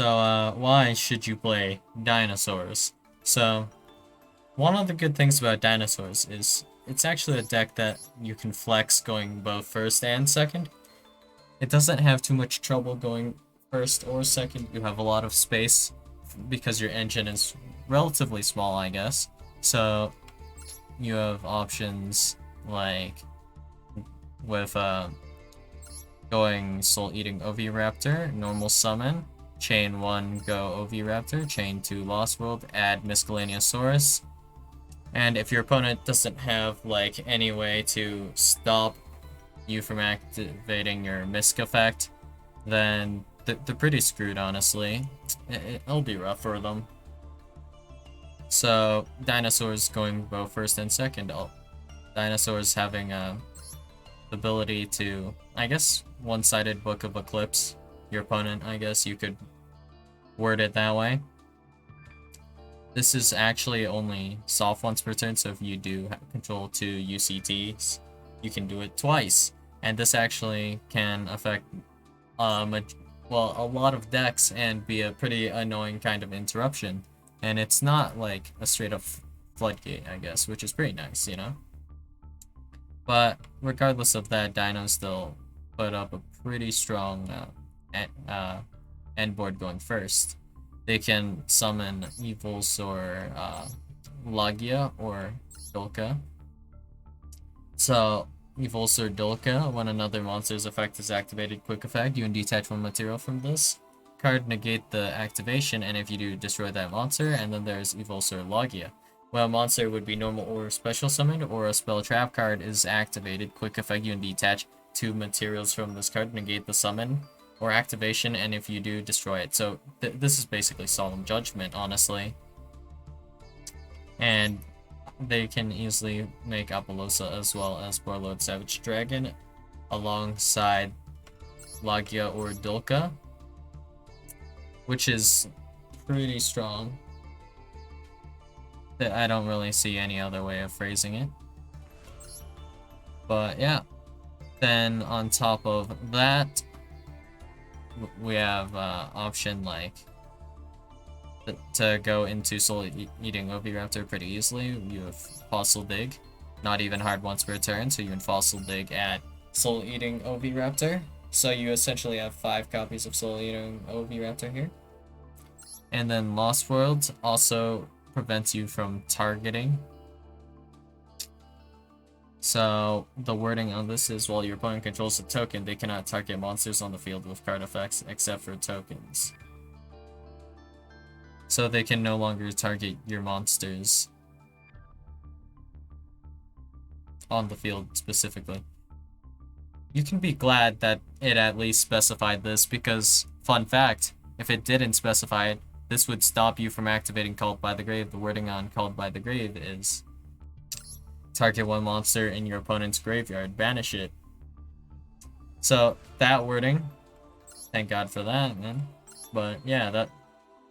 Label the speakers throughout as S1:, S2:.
S1: Why should you play Dinosaurs? So, one of the good things about Dinosaurs is it's actually a deck that you can flex going both first and second. It doesn't have too much trouble going first or second. You have a lot of space because your engine is relatively small, I guess. So, you have options like with going Soul Eating Oviraptor, normal summon, chain 1 go Oviraptor, chain 2 Lost World, add Miscellaneousaurus. And if your opponent doesn't have like any way to stop you from activating your Misc effect, then they're pretty screwed, honestly. It'll be rough for them. So, Dinosaurs going both first and second. Dinosaurs having the ability to, I guess, one-sided Book of Eclipse your opponent, I guess you could word it that way. This is actually only soft once per turn, so if you do control 2 UCTs, you can do it twice. And this actually can affect well, a lot of decks and be a pretty annoying kind of interruption. And it's not like a straight up floodgate, I guess, which is pretty nice, you know? But regardless of that, Dino still put up a pretty strong end board going first. They can summon Evils or Logyuah or Dulka. So, Evils or Dulka, when another monster's effect is activated, quick effect, you can detach one material from this card, negate the activation, and if you do, destroy that monster. And then there's Evils or Logyuah. When a monster would be normal or special summoned, or a spell trap card is activated, quick effect, you can detach 2 materials from this card, negate the summon or activation, and if you do, destroy it. So this is basically Solemn Judgment, honestly. And they can easily make Apollosa as well as Warlord Savage Dragon alongside Logyuah or Dulka, which is pretty strong. I don't really see any other way of phrasing it. But yeah, then on top of that, we have option like to go into Soul Eating Oviraptor pretty easily. You have Fossil Dig, not even hard once per turn, so you can Fossil Dig at Soul Eating Oviraptor. So you essentially have 5 copies of Soul Eating Oviraptor here. And then Lost World also prevents you from targeting. So the wording on this is, while your opponent controls a token, they cannot target monsters on the field with card effects except for tokens. So they can no longer target your monsters on the field specifically. You can be glad that it at least specified this, because, fun fact, if it didn't specify it, this would stop you from activating Called by the Grave. The wording on Called by the Grave is, target one monster in your opponent's graveyard, banish it. So that wording, thank God for that, man. But yeah,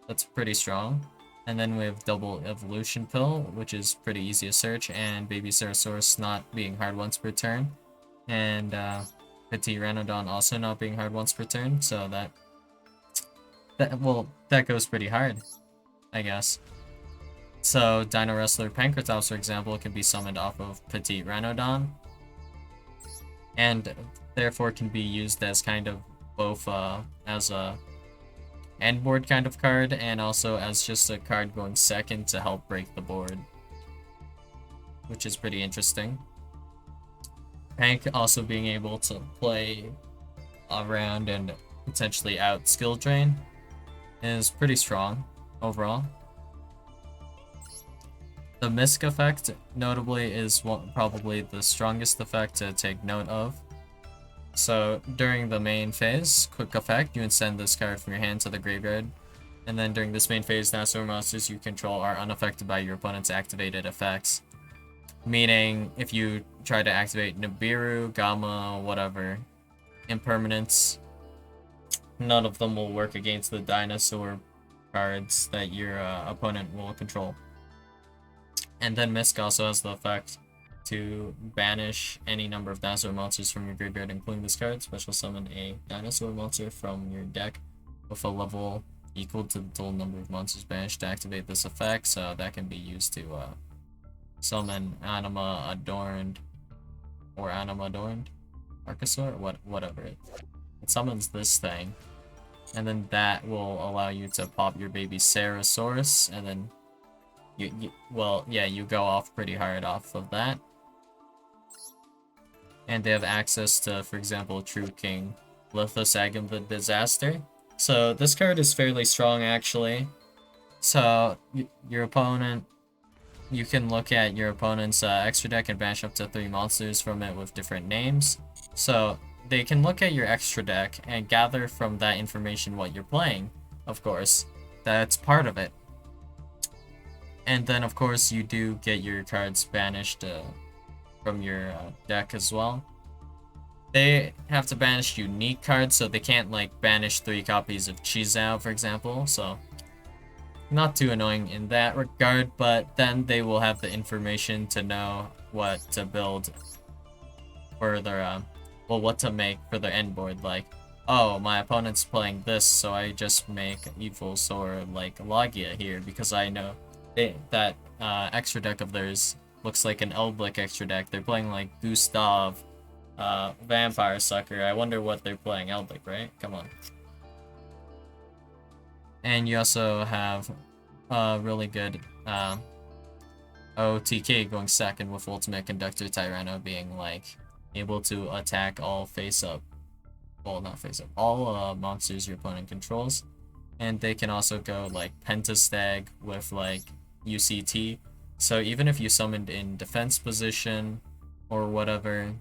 S1: that's pretty strong. And then we have Double Evolution Pill, which is pretty easy to search, and Baby Ceratosaurus not being hard once per turn, and Petit Ranodon also not being hard once per turn. So that goes pretty hard, I guess. So Dino Wrestler Pancratops, for example, can be summoned off of Petit Ranodon, and therefore can be used as kind of both as a end board kind of card, and also as just a card going second to help break the board, which is pretty interesting. Pank also being able to play around and potentially out skill drain is pretty strong overall. The Misc effect, notably, is probably the strongest effect to take note of. So, during the main phase, quick effect, you can send this card from your hand to the graveyard. And then during this main phase, dinosaur monsters you control are unaffected by your opponent's activated effects. Meaning, if you try to activate Nibiru, Gamma, whatever, impermanence, none of them will work against the dinosaur cards that your opponent will control. And then Misc also has the effect to banish any number of dinosaur monsters from your graveyard, including this card. Special summon a dinosaur monster from your deck with a level equal to the total number of monsters banished to activate this effect, so that can be used to summon Anima Adorned or Anima Adorned Archosaur, whatever it summons this thing, and then that will allow you to pop your baby Sarasaurus, and then you go off pretty hard off of that. And they have access to, for example, True King Lithosagym the Disaster. So this card is fairly strong, actually. So your opponent, you can look at your opponent's extra deck and banish up to 3 monsters from it with different names. So they can look at your extra deck and gather from that information what you're playing, of course. That's part of it. And then, of course, you do get your cards banished from your deck as well. They have to banish unique cards, so they can't, like, banish 3 copies of Chizao, for example, so not too annoying in that regard, but then they will have the information to know what to build for their, what to make for their end board, like, oh, my opponent's playing this, so I just make Evil Sword like Logia here, because I know that extra deck of theirs looks like an Elblick extra deck. They're playing like Gustav, Vampire Sucker. I wonder what they're playing. Elblick, right? Come on. And you also have really good OTK going second with Ultimate Conductor Tyranno being like able to attack all face-up. Well, not face-up. All monsters your opponent controls. And they can also go like Pentastag with like UCT. So even if you summoned in defense position or whatever,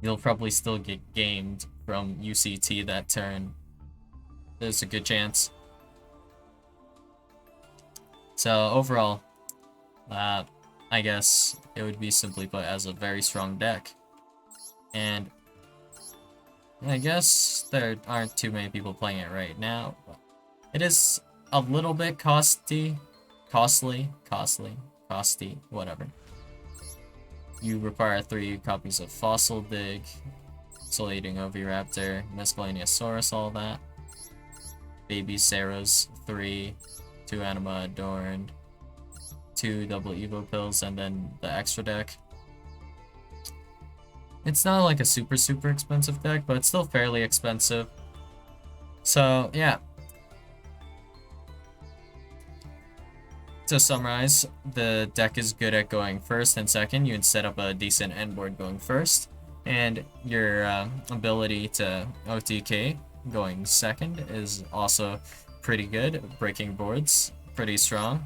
S1: you'll probably still get gamed from UCT that turn. There's a good chance. So overall, I guess it would be simply put as a very strong deck. And I guess there aren't too many people playing it right now. It is a little bit costly, whatever. You require 3 copies of Fossil Dig, Soul Eating Oviraptor, Mescaleniasaurus, all that. Baby Sarah's 3, 2 Anima Adorned, 2 double Evo pills, and then the extra deck. It's not like a super expensive deck, but it's still fairly expensive. So, yeah. To summarize, the deck is good at going first and second. You can set up a decent end board going first. And your ability to OTK going second is also pretty good. Breaking boards, pretty strong.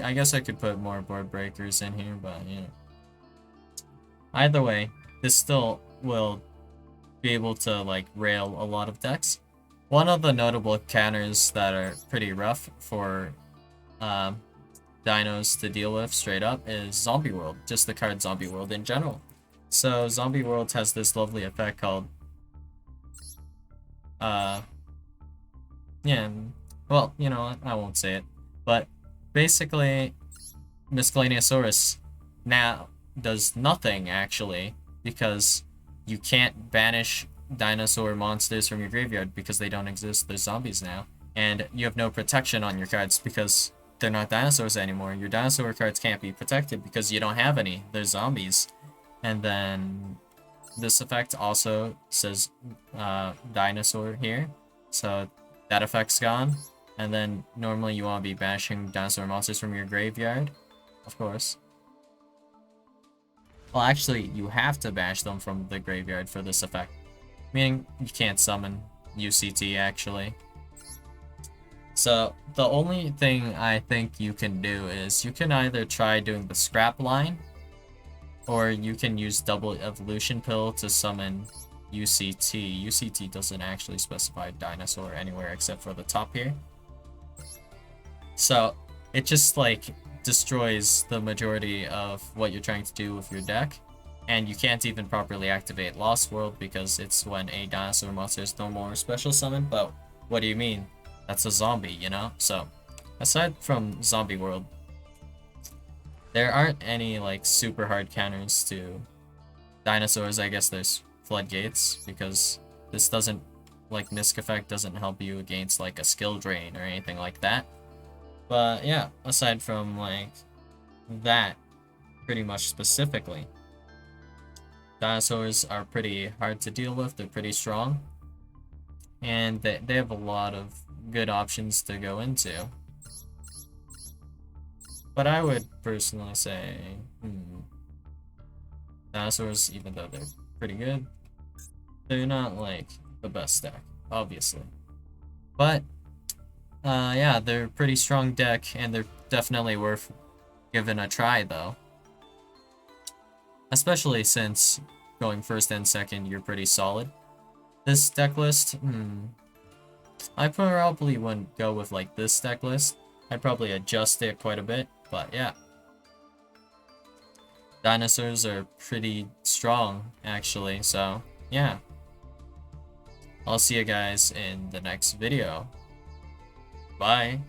S1: I guess I could put more board breakers in here, but you know. Either way, this still will be able to like rail a lot of decks. One of the notable counters that are pretty rough for dinos to deal with straight up is Zombie World, just the card Zombie World in general. So Zombie World has this lovely effect called yeah, well, you know what, I won't say it, but basically Mescaleniasaurus now does nothing actually, because you can't banish dinosaur monsters from your graveyard because they don't exist. They're zombies now, and you have no protection on your cards because they're not dinosaurs anymore. Your dinosaur cards can't be protected because you don't have any. They're zombies. And then this effect also says dinosaur here, so that effect's gone. And then normally you want to be banishing dinosaur monsters from your graveyard, of course. Well, actually, you have to banish them from the graveyard for this effect, meaning you can't summon UCT actually. So the only thing I think you can do is you can either try doing the scrap line, or you can use double evolution pill to summon UCT. UCT doesn't actually specify dinosaur anywhere except for the top here. So it just like destroys the majority of what you're trying to do with your deck. And you can't even properly activate Lost World because it's when a dinosaur monster is no more special summon. But what do you mean? That's a zombie, you know? So aside from Zombie World, there aren't any like super hard counters to dinosaurs. I guess there's Floodgates because this doesn't like Misc Effect doesn't help you against like a skill drain or anything like that. But yeah, aside from like that, pretty much specifically, dinosaurs are pretty hard to deal with. They're pretty strong, and they have a lot of good options to go into. But I would personally say, dinosaurs, even though they're pretty good, they're not like the best deck, obviously. But yeah, they're a pretty strong deck, and they're definitely worth giving a try, though. Especially since going first and second, you're pretty solid. This deck list, I probably wouldn't go with like this deck list. I'd probably adjust it quite a bit, but yeah. Dinosaurs are pretty strong, actually, so yeah. I'll see you guys in the next video. Bye!